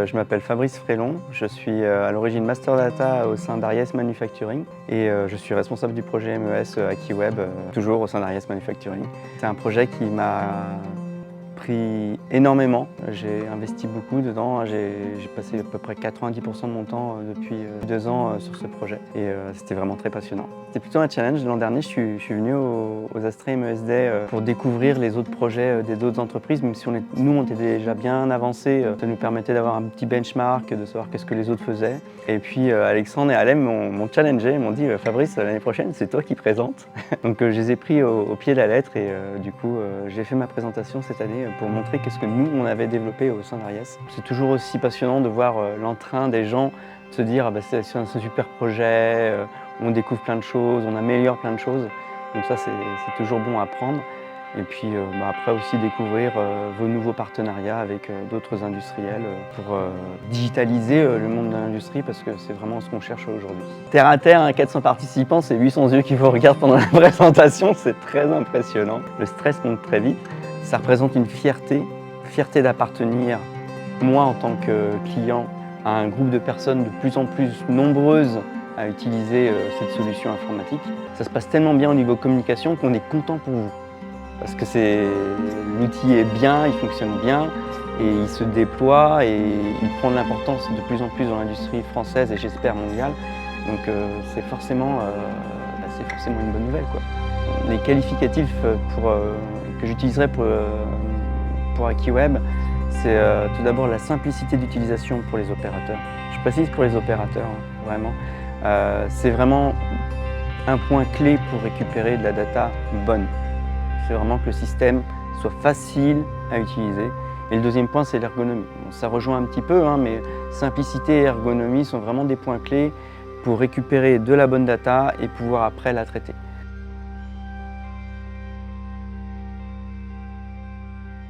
Je m'appelle Fabrice Frélon, je suis à l'origine Master Data au sein d'Ariès Manufacturing et je suis responsable du projet MES Akiweb, toujours au sein d'Ariès Manufacturing. C'est un projet qui m'a pris énormément, j'ai investi beaucoup dedans, j'ai passé à peu près 90% de mon temps depuis 2 ans sur ce projet et c'était vraiment très passionnant. C'était plutôt un challenge. L'an dernier, je suis venu aux Astrée MES Day pour découvrir les autres projets des autres entreprises, même si nous on était déjà bien avancés, ça nous permettait d'avoir un petit benchmark, de savoir qu'est-ce que les autres faisaient. Et puis Alexandre et Alem m'ont challengé, ils m'ont dit Fabrice, l'année prochaine c'est toi qui présentes. Donc je les ai pris au pied de la lettre et du coup j'ai fait ma présentation cette année pour montrer qu'est-ce que nous on avait développé au sein d'Ariès. C'est toujours aussi passionnant de voir l'entrain des gens se dire c'est un super projet, on découvre plein de choses, on améliore plein de choses. Donc ça c'est toujours bon à prendre. Et puis après aussi découvrir vos nouveaux partenariats avec d'autres industriels pour digitaliser le monde de l'industrie parce que c'est vraiment ce qu'on cherche aujourd'hui. Terre à terre, 400 participants, c'est 800 yeux qui vous regardent pendant la présentation, c'est très impressionnant. Le stress monte très vite. Ça représente une fierté d'appartenir, moi en tant que client, à un groupe de personnes de plus en plus nombreuses à utiliser cette solution informatique. Ça se passe tellement bien au niveau communication qu'on est content pour vous. Parce que l'outil est bien, il fonctionne bien et il se déploie et il prend de l'importance de plus en plus dans l'industrie française et j'espère mondiale. Donc c'est forcément une bonne nouvelle, quoi. Les qualificatifs que j'utiliserai pour Akiweb, c'est tout d'abord la simplicité d'utilisation pour les opérateurs. Je précise pour les opérateurs, vraiment. C'est vraiment un point clé pour récupérer de la data bonne. C'est vraiment que le système soit facile à utiliser. Et le deuxième point, c'est l'ergonomie. Bon, ça rejoint un petit peu, mais simplicité et ergonomie sont vraiment des points clés pour récupérer de la bonne data et pouvoir après la traiter.